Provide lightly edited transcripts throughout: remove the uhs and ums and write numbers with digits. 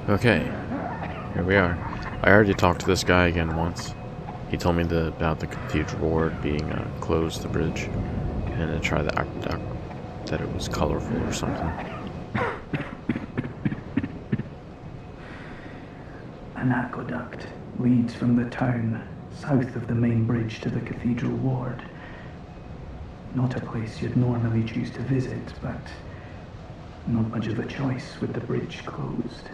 Okay, here we are. I already talked to this guy again once. He told me about the cathedral ward being closed, the bridge, and to try the aqueduct, that it was colorful or something. An aqueduct leads from the town south of the main bridge to the cathedral ward. Not a place you'd normally choose to visit, but not much of a choice with the bridge closed.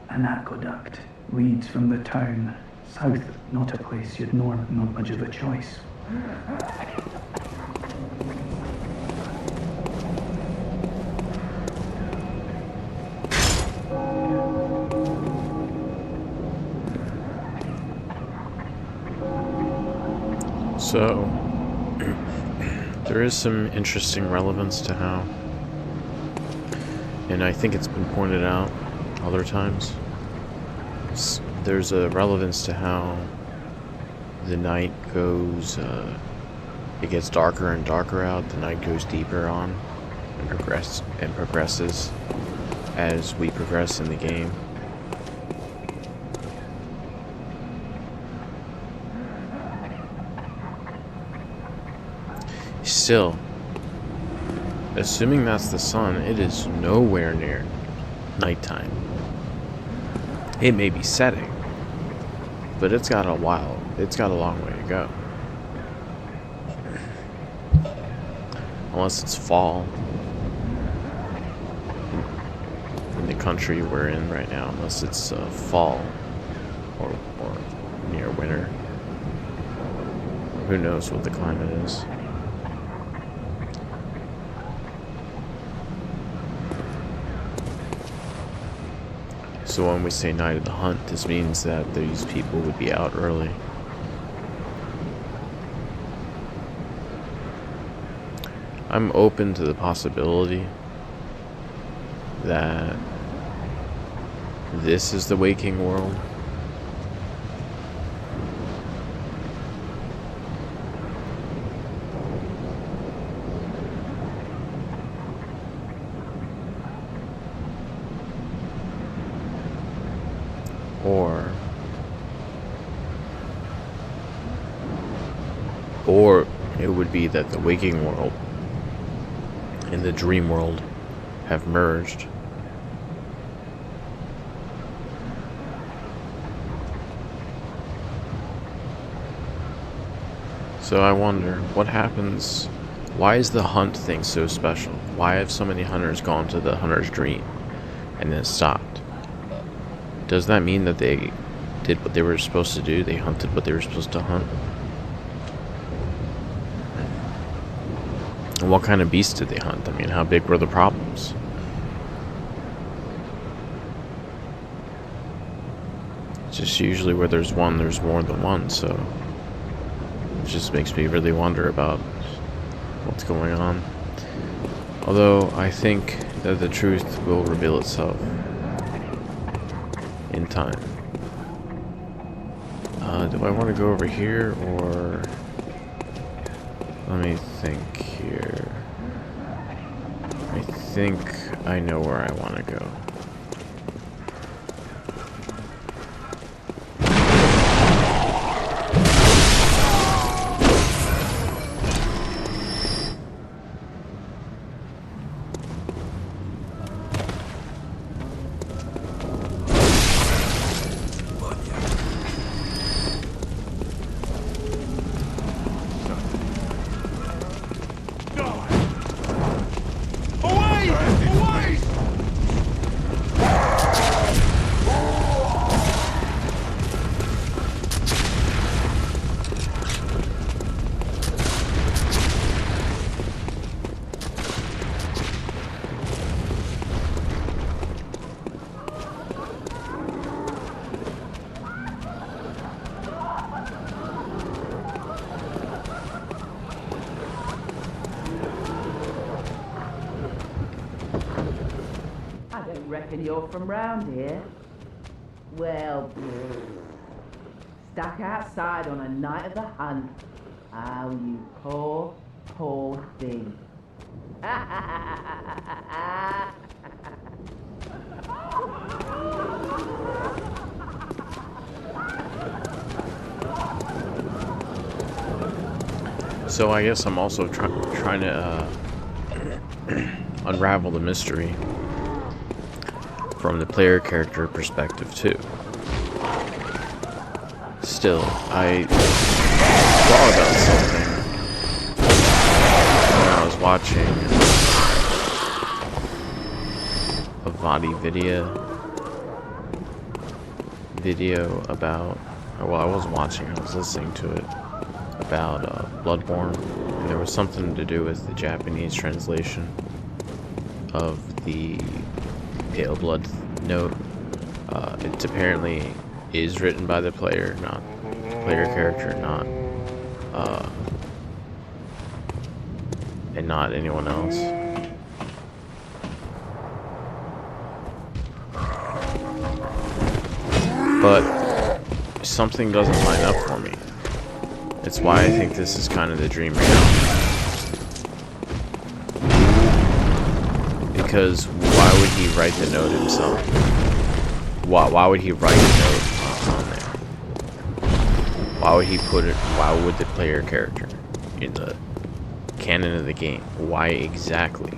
An aqueduct leads from the town south, not a place you'd not much of a choice. So, there is some interesting relevance to how, and I think it's been pointed out other times, there's a relevance to how the night goes, it gets darker and darker out, the night goes deeper on, and progresses as we progress in the game. Still, assuming that's the sun, it is nowhere near nighttime. It may be setting, but it's got a long way to go. Unless it's fall in the country we're in right now, unless it's fall or near winter. Who knows what the climate is. So when we say night of the hunt, this means that these people would be out early. I'm open to the possibility that this is the waking world. Or it would be that the waking world and the dream world have merged. So I wonder, what happens? Why is the hunt thing so special? Why have so many hunters gone to the hunter's dream and then stopped? Does that mean that they did what they were supposed to do? They hunted what they were supposed to hunt? And what kind of beasts did they hunt? I mean, how big were the problems? It's just usually where there's one, there's more than one, so it just makes me really wonder about what's going on. Although I think that the truth will reveal itself in time. Do I want to go over here, or let me think here. I think I know where I want to go. Reckon you're from round here? Well, stuck outside on a night of the hunt. Oh, you poor, poor thing. So I guess I'm also trying to unravel the mystery from the player character perspective too. Still, I thought about something when I was watching a Vadi video about, well, I wasn't watching, I was listening to it, about Bloodborne, and there was something to do with the Japanese translation of the Pale Blood note. It apparently is written by the player, not player character, not and not anyone else. But something doesn't line up for me. That's why I think this is kind of the dream reality. Because why would he write the note himself? Why would he write the note on there? Why would he put it? Why would the player character in the canon of the game? Why exactly?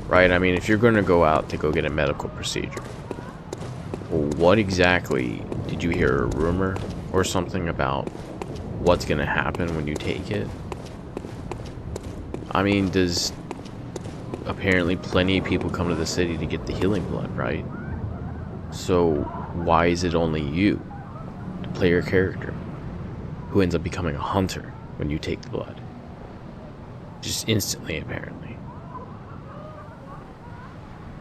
Right? I mean, if you're going to go out to go get a medical procedure, well, what exactly did you hear? A rumor or something about what's going to happen when you take it? I mean, there's apparently plenty of people come to the city to get the healing blood, right? So why is it only you, the player character, who ends up becoming a hunter when you take the blood? Just instantly, apparently.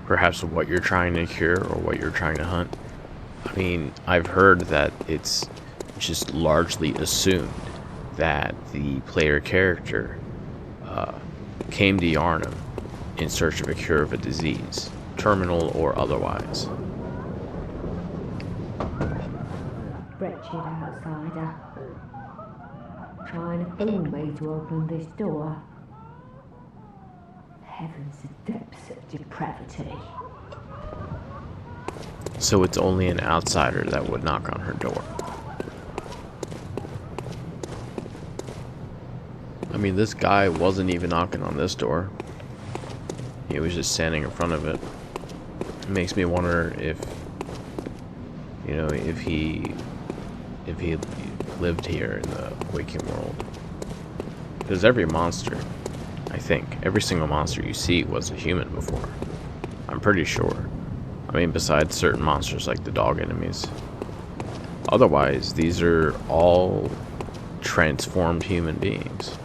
Perhaps what you're trying to cure or what you're trying to hunt. I mean, I've heard that it's just largely assumed that the player character came to Yarnum in search of a cure of a disease, terminal or otherwise. Wretched outsider. Trying to fool me to open this door. Heavens, the depths of depravity. So it's only an outsider that would knock on her door. I mean, this guy wasn't even knocking on this door. He was just standing in front of it. It makes me wonder if, you know, if he lived here in the waking world. Because every monster, I think, every single monster you see was a human before. I'm pretty sure. I mean, besides certain monsters like the dog enemies. Otherwise, these are all transformed human beings.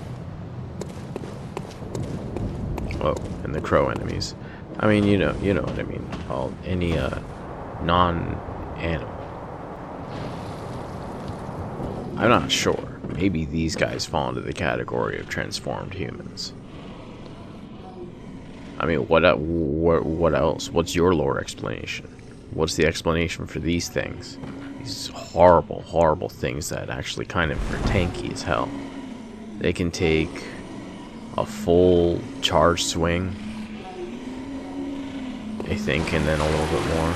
Oh, and the crow enemies. I mean, you know what I mean. Any non-animal. I'm not sure. Maybe these guys fall into the category of transformed humans. I mean, what else? What's your lore explanation? What's the explanation for these things? These horrible, horrible things that actually kind of are tanky as hell. They can take a full charge swing, I think, and then a little bit more.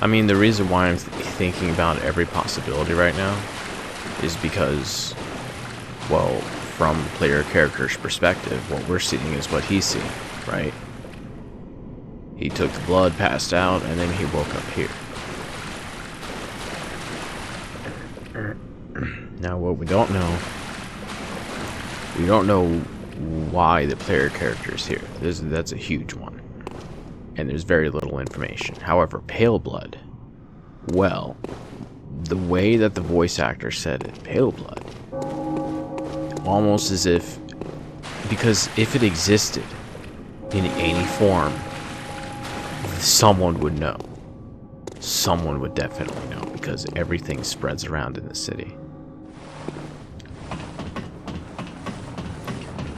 I mean, the reason why I'm thinking about every possibility right now is because, well, from player character's perspective, what we're seeing is what he's seeing, right? He took the blood, passed out, and then he woke up here. Now, what we don't know why the player character is here. That's a huge one. And there's very little information. However, pale blood, well, the way that the voice actor said it, pale blood, almost as if, because if it existed in any form, someone would know. Someone would definitely know, because everything spreads around in the city.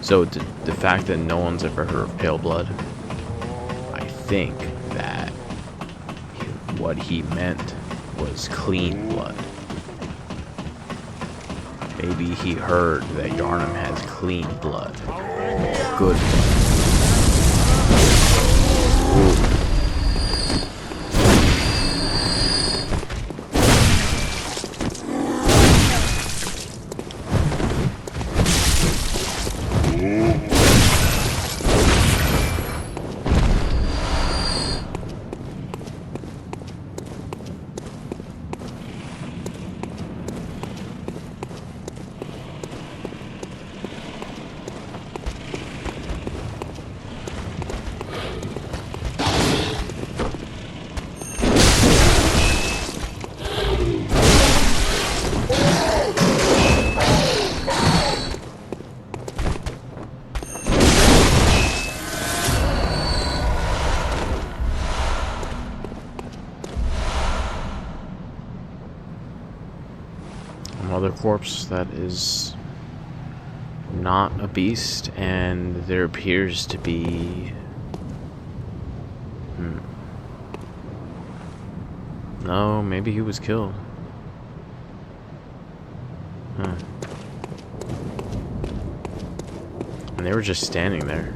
So the fact that no one's ever heard of pale blood, I think that what he meant was clean blood. Maybe he heard that Yharnam has clean blood. Good blood. Ooh. Another corpse that is not a beast, and there appears to be no, maybe he was killed. And they were just standing there.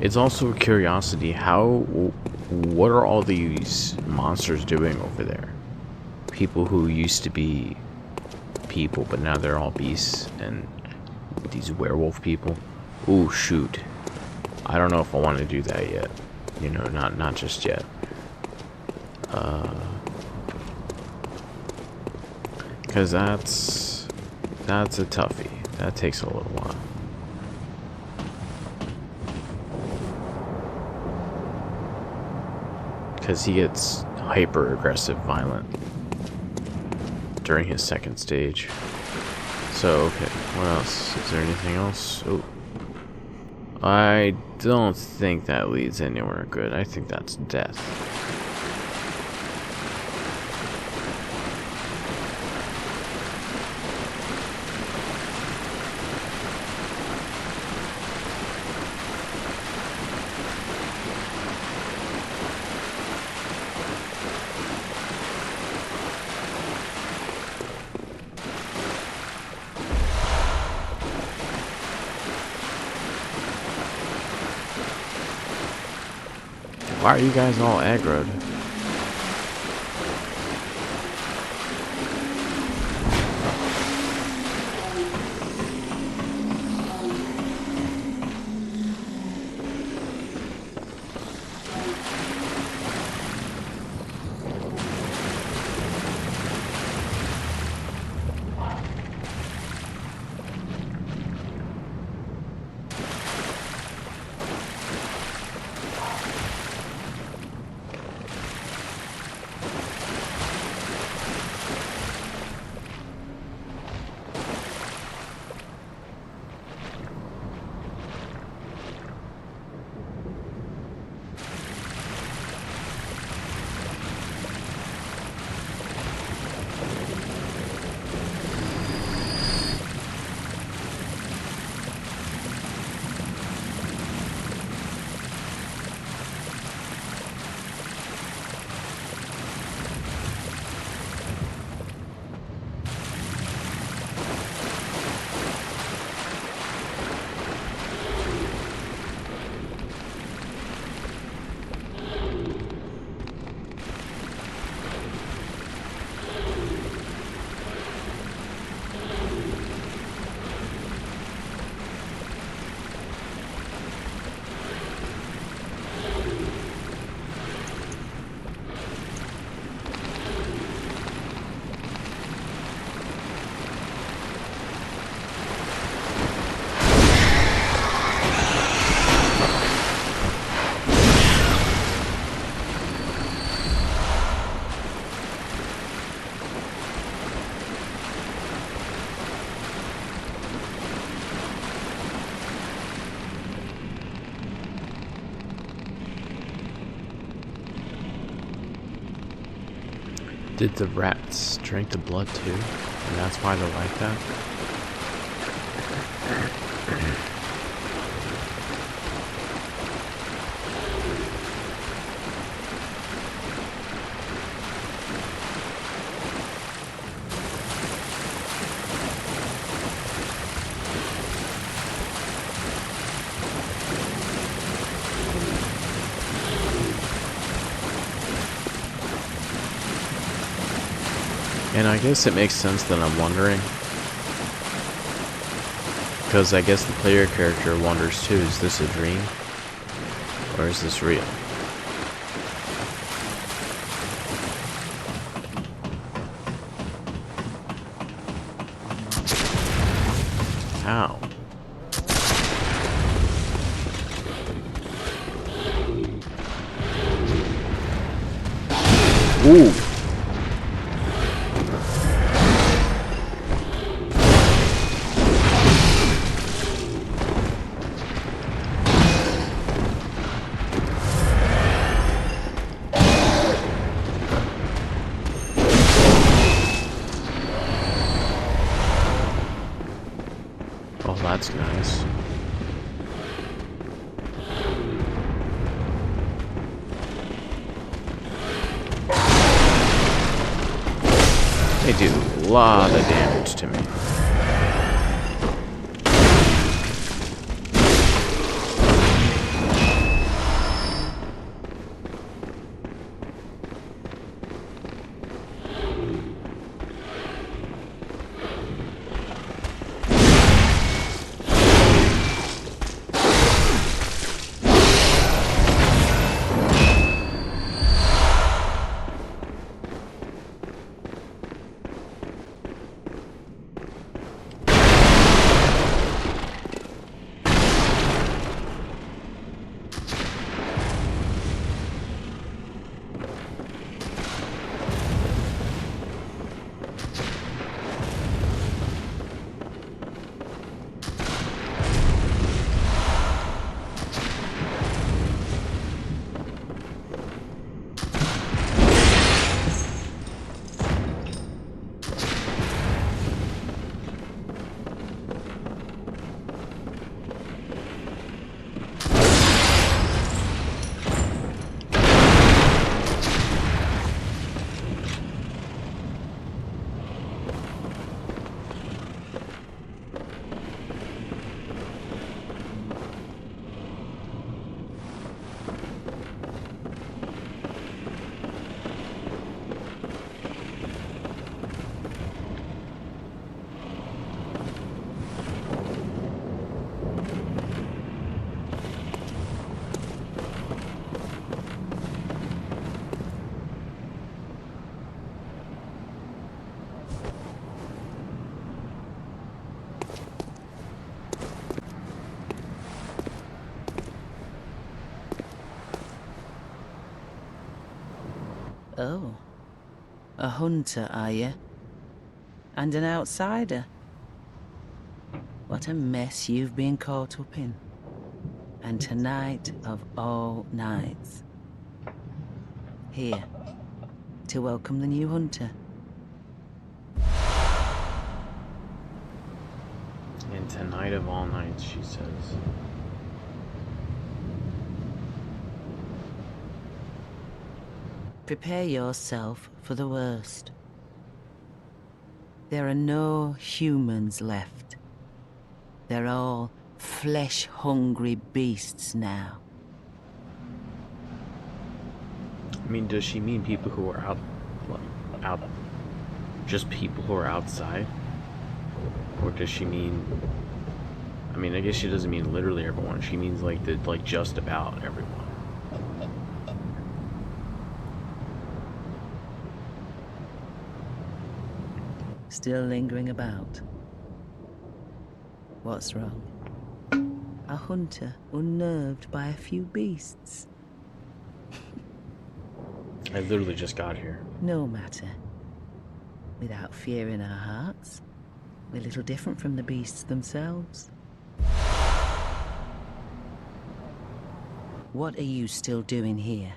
It's also a curiosity, what are all these monsters doing over there? People who used to be people, but now they're all beasts, and these werewolf people. Ooh, shoot. I don't know if I want to do that yet. You know, not just yet. Because that's a toughie. That takes a little while. Because he gets hyper aggressive, violent during his second stage. So, okay, what else? Is there anything else? Oh, I don't think that leads anywhere good. I think that's death. Why are you guys all aggroed? Did the rats drink the blood too? And that's why they're like that? And I guess it makes sense that I'm wondering. Because I guess the player character wonders too, is this a dream? Or is this real? Ow. Ooh. Oh, that's nice. They do a lot of damage to me. Oh. A hunter, are you? And an outsider? What a mess you've been caught up in. And tonight of all nights. Here, to welcome the new hunter. And tonight of all nights, she says. Prepare yourself for the worst. There are no humans left. They're all flesh-hungry beasts now. I mean, does she mean people who are out, just people who are outside? Or does she mean, I mean, I guess she doesn't mean literally everyone. She means like just about everyone. Still lingering about. What's wrong? A hunter unnerved by a few beasts. I literally just got here. No matter. Without fear in our hearts, we're little different from the beasts themselves. What are you still doing here?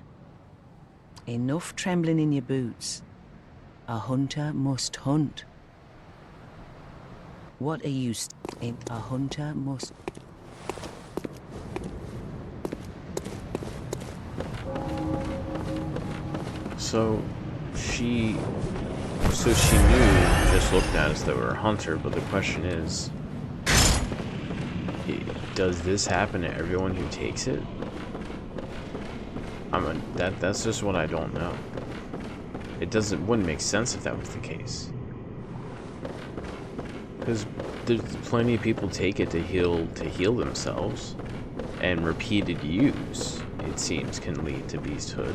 Enough trembling in your boots. A hunter must hunt. What are you in? A hunter must... So she knew just looking at us that we're a hunter, but the question is, does this happen to everyone who takes it? That's just what I don't know. Wouldn't make sense if that was the case. Because there's plenty of people take it to heal themselves, and repeated use, it seems, can lead to beasthood.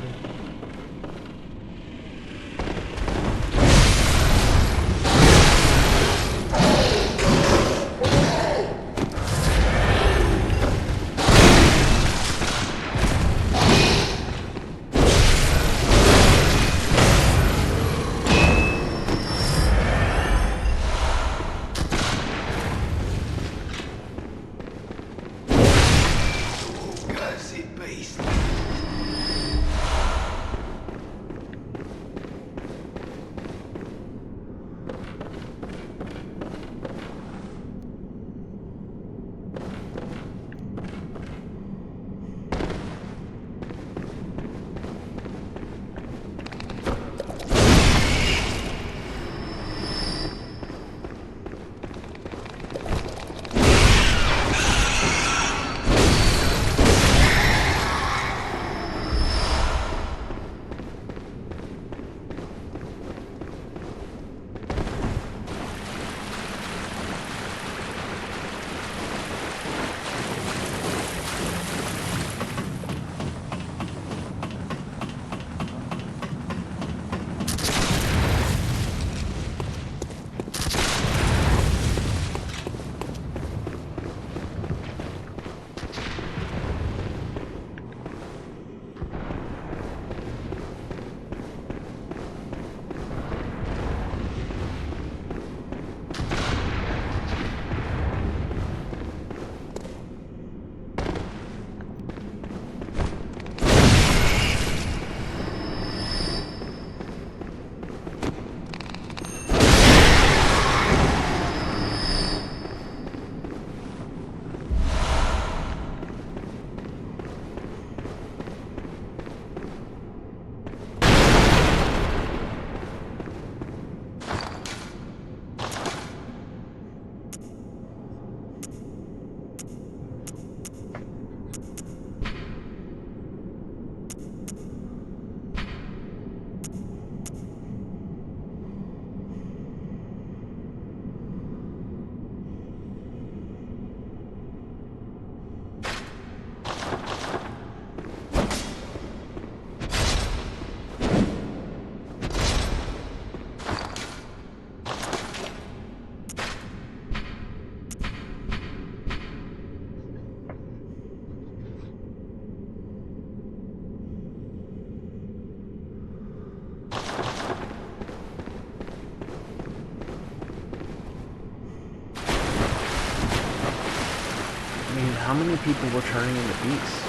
How many people were turning into beasts?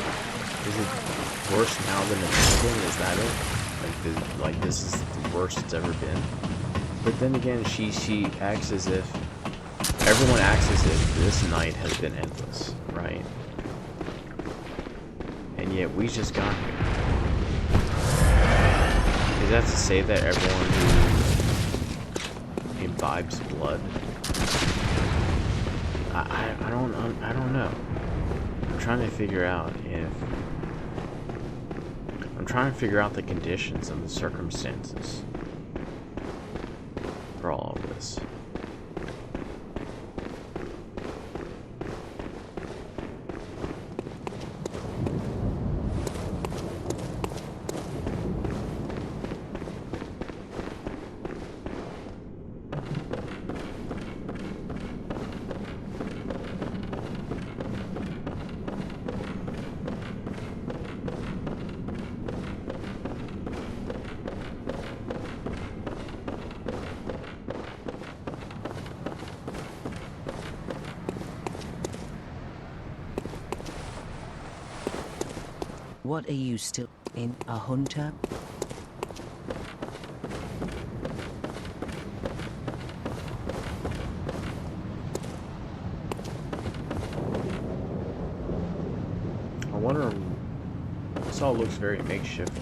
Is it worse now than it's been? Is that it? Like this is the worst it's ever been? But then again, she acts as if... Everyone acts as if this night has been endless, right? And yet we just got here. Is that to say that everyone who imbibes blood... I don't know. I'm trying to figure out the conditions and the circumstances for all of this. What are you still in? A hunter? wonder. This all looks very makeshift.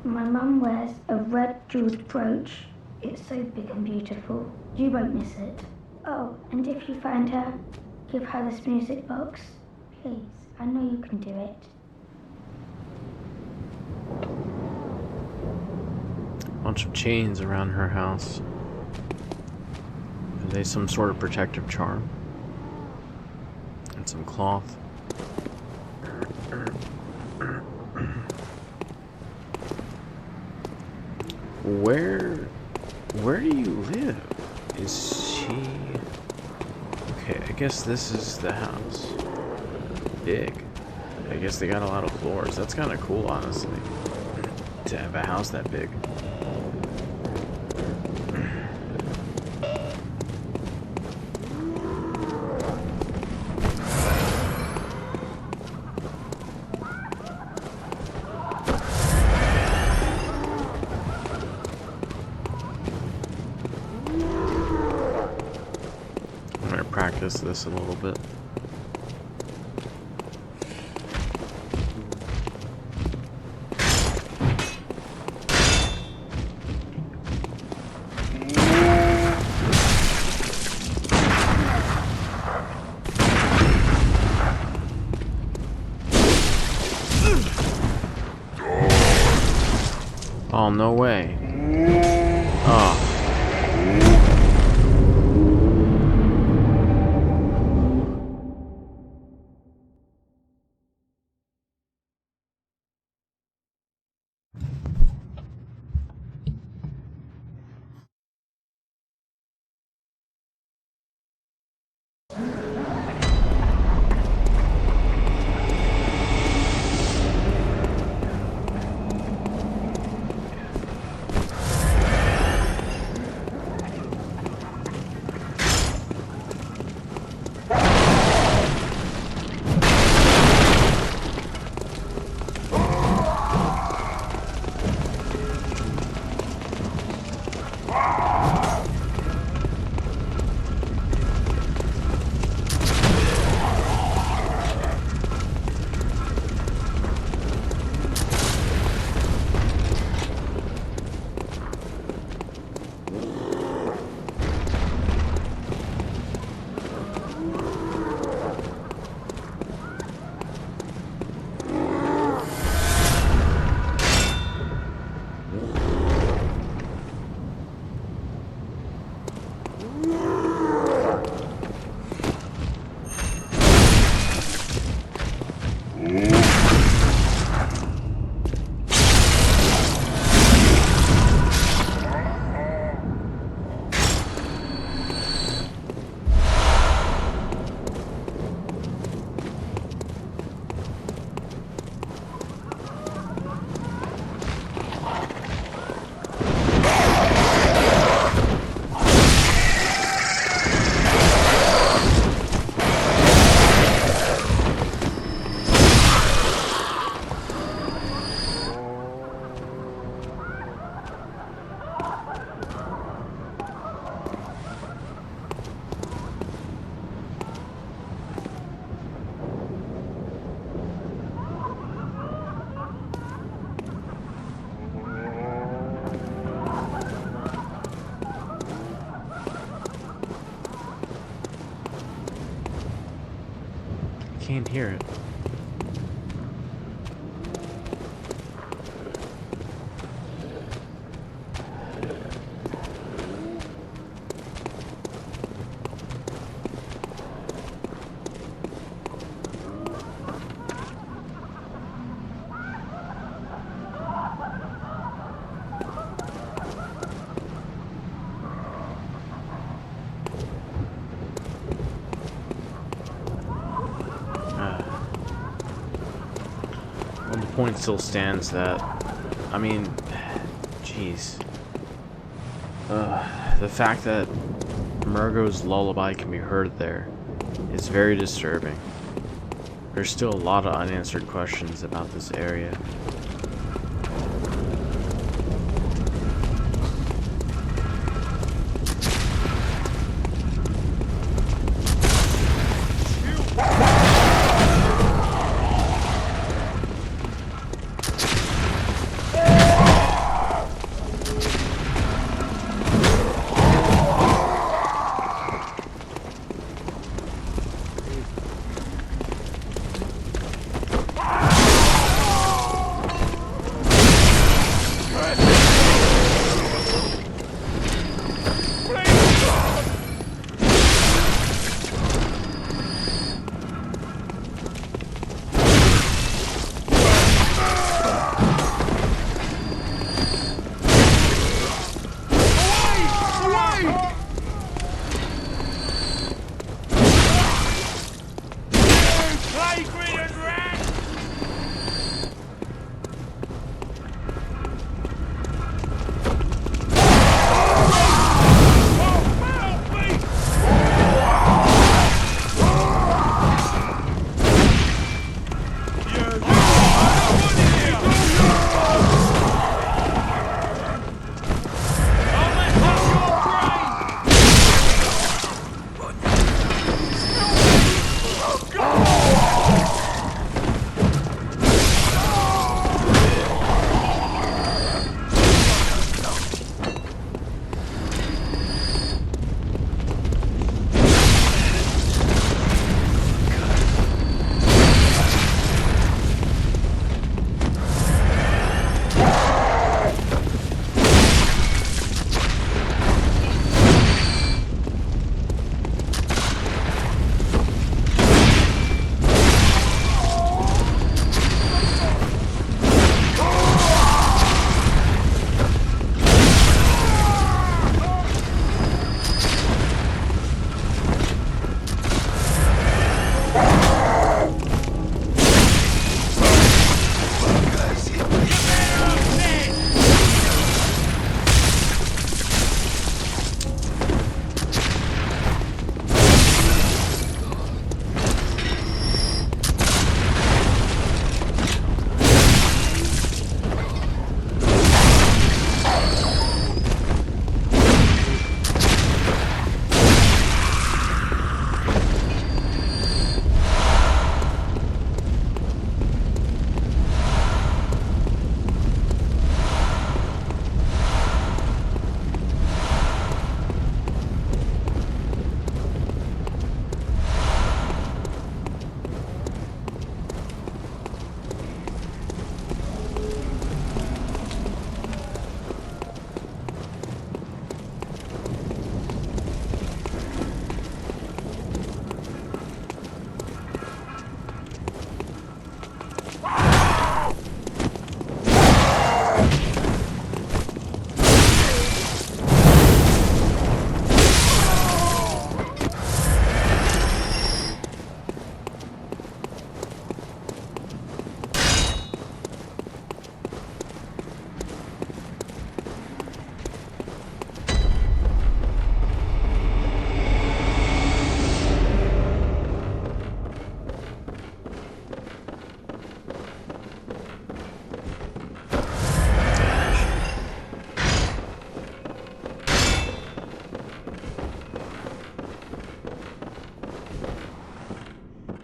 My mum wears a red jeweled brooch. It's so big and beautiful. You won't miss it. Oh, and if you find her, give her this music box. Please, I know you can do it. Bunch of chains around her house. Are they some sort of protective charm? And some cloth. Where do you live? Is she... Okay, I guess this is the house. Big. I guess they got a lot of floors. That's kind of cool, honestly. To have a house that big. Practice this a little bit. Oh, no way. Oh. I can't hear it. Well, the point still stands that, I mean, jeez. The fact that Murgo's lullaby can be heard there is very disturbing. There's still a lot of unanswered questions about this area.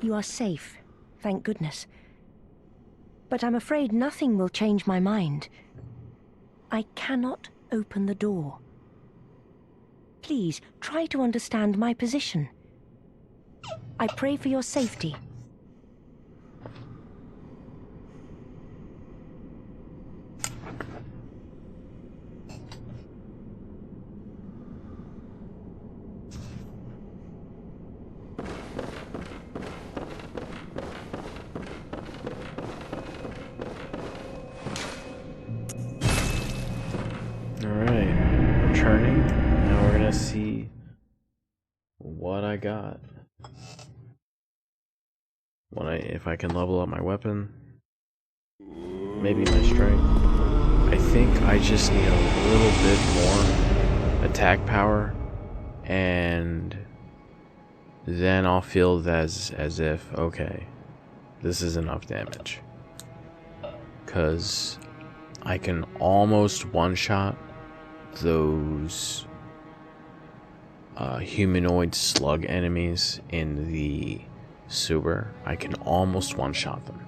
You are safe, thank goodness. But I'm afraid nothing will change my mind. I cannot open the door. Please, try to understand my position. I pray for your safety. Alright, returning. Now we're gonna see what I got. If I can level up my weapon, maybe my strength. I think I just need a little bit more attack power, and then I'll feel as if, okay, this is enough damage. Cause I can almost one-shot those humanoid slug enemies in the sewer. I can almost one-shot them.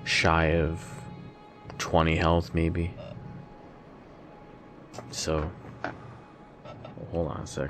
Shy of 20 health, maybe. So, hold on a sec.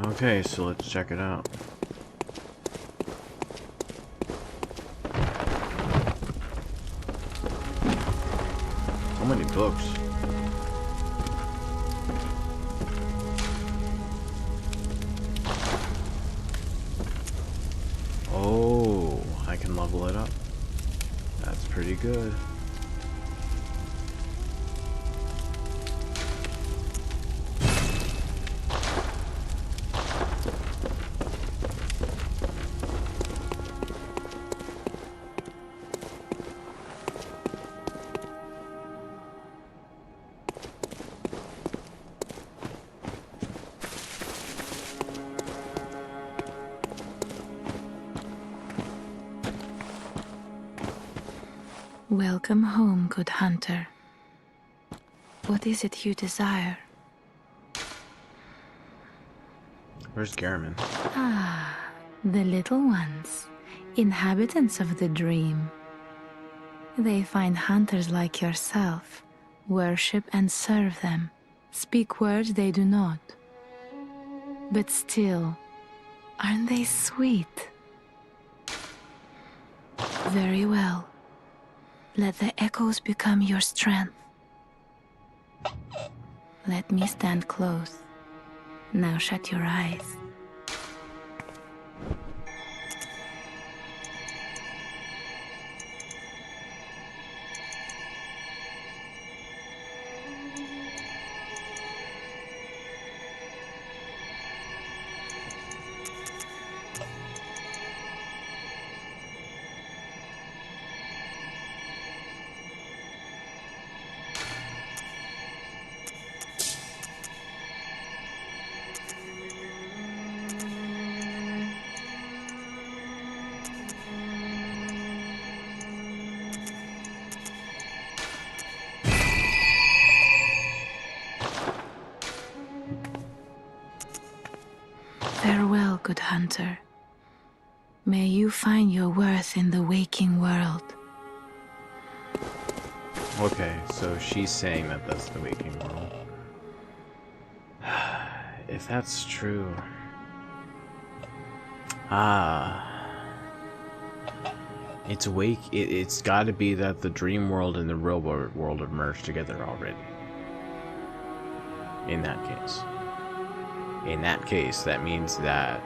Okay, so let's check it out. So many books. Oh, I can level it up. That's pretty good. Welcome home, good hunter. What is it you desire? Where's Garamond? Ah, the little ones, inhabitants of the dream. They find hunters like yourself, worship and serve them, speak words they do not. But still, aren't they sweet? Very well. Let the echoes become your strength. Let me stand close. Now shut your eyes. May you find your worth in the waking world. Okay, so she's saying that that's the waking world. If that's true... It's it's gotta be that the dream world and the real world have merged together already. In that case. In that case, that means that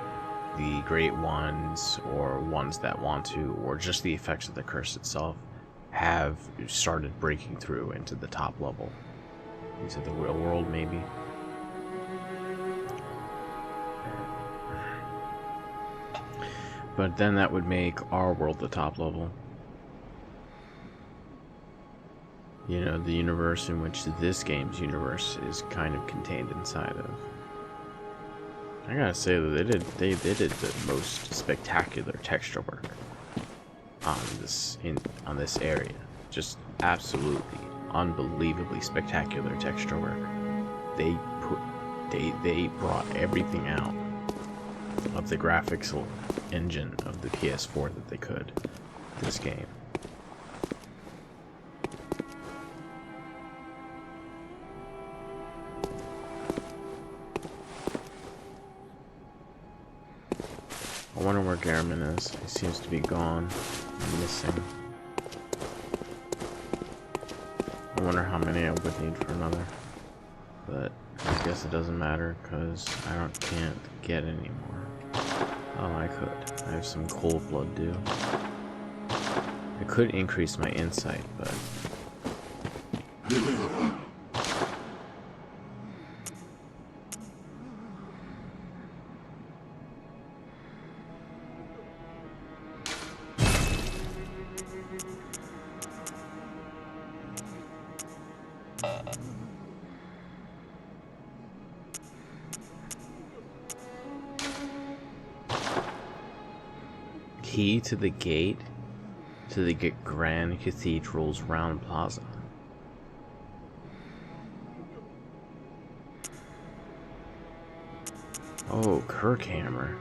the Great Ones, or ones that want to, or just the effects of the curse itself, have started breaking through into the top level. Into the real world, maybe. But then that would make our world the top level. You know, the universe in which this game's universe is kind of contained inside of. I gotta say that they did the most spectacular texture work on this area. Just absolutely, unbelievably spectacular texture work. They brought everything out of the graphics engine of the PS4 that they could this game. I wonder where Garamond is. He seems to be gone, missing. I wonder how many I would need for another. But I guess it doesn't matter because can't get any more. Oh, I could. I have some cold blood due. I could increase my insight, but... Key to the gate to the Grand Cathedral's round plaza. Oh, Kirkhammer.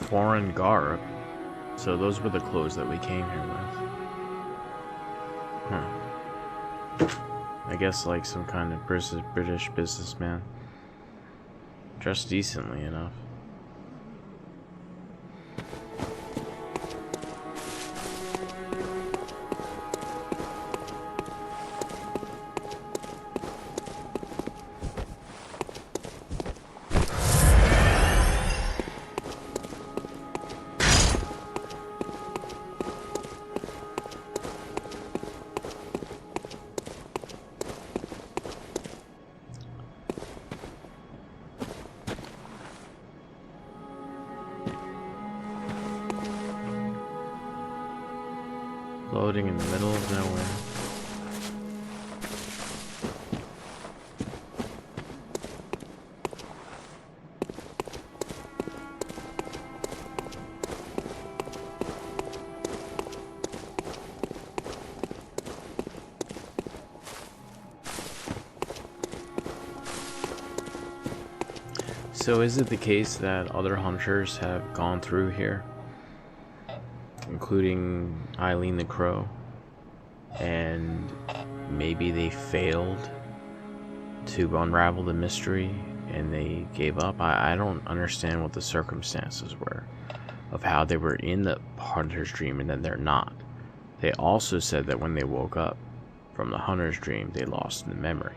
Foreign garb. So those were the clothes that we came here with. I guess like some kind of British businessman. Dressed decently enough. Floating in the middle of nowhere. So is it the case that other hunters have gone through here? Including Eileen the Crow, and maybe they failed to unravel the mystery and they gave up. I don't understand what the circumstances were of how they were in the hunter's dream and then they're not. They also said that when they woke up from the hunter's dream, they lost the memory.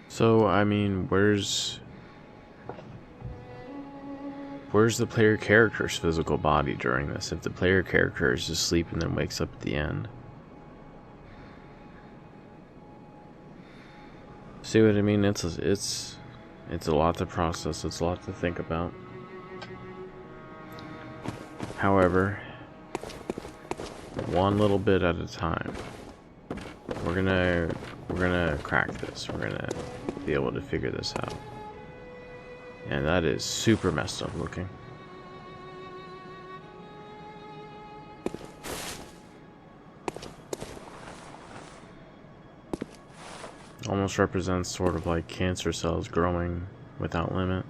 So, I mean, where's the player character's physical body during this? If the player character is asleep and then wakes up at the end. See what I mean? It's a lot to process. It's a lot to think about. However, one little bit at a time. We're gonna crack this. We're gonna be able to figure this out. And that is super messed up looking. Almost represents sort of like cancer cells growing without limit.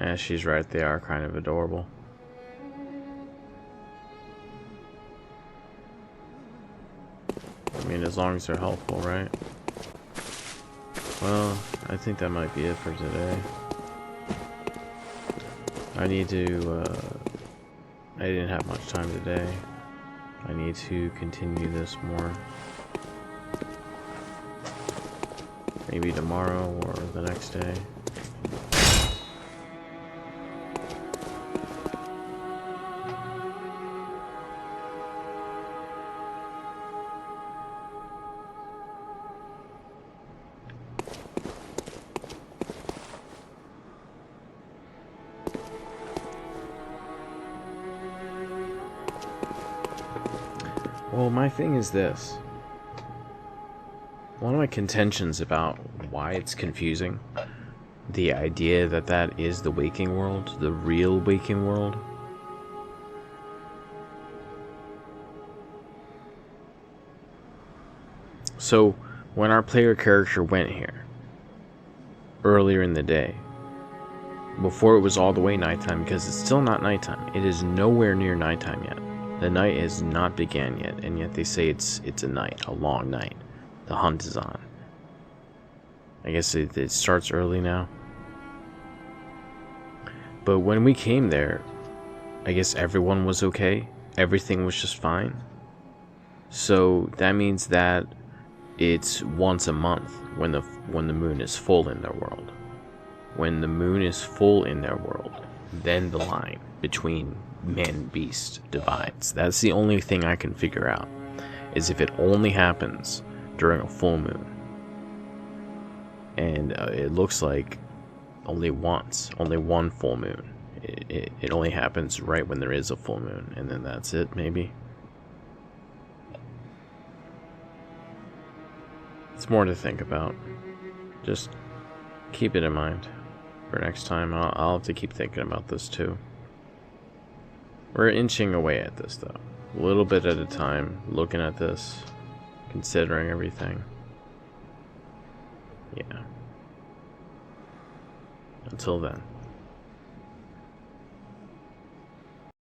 Yeah, she's right, they are kind of adorable. I mean, as long as they're helpful, right? Well, I think that might be it for today. I need to, I didn't have much time today. I need to continue this more. Maybe tomorrow or the next day. Well, my thing is this. One of my contentions about why it's confusing, the idea that that is the waking world, the real waking world. So, when our player character went here, earlier in the day, before it was all the way nighttime, because it's still not nighttime, it is nowhere near nighttime yet. The night has not began yet, and yet they say it's a night, a long night. The hunt is on. I guess it starts early now. But when we came there, I guess everyone was okay. Everything was just fine. So that means that it's once a month when the moon is full in their world. When the moon is full in their world, then the line between man and beast divides. That's the only thing I can figure out, is if it only happens during a full moon. And it looks like only once, only one full moon. It only happens right when there is a full moon, and then that's it, maybe. It's more to think about. Just keep it in mind for next time. I'll have to keep thinking about this too. We're inching away at this though. A little bit at a time, looking at this, considering everything. Yeah. Until then.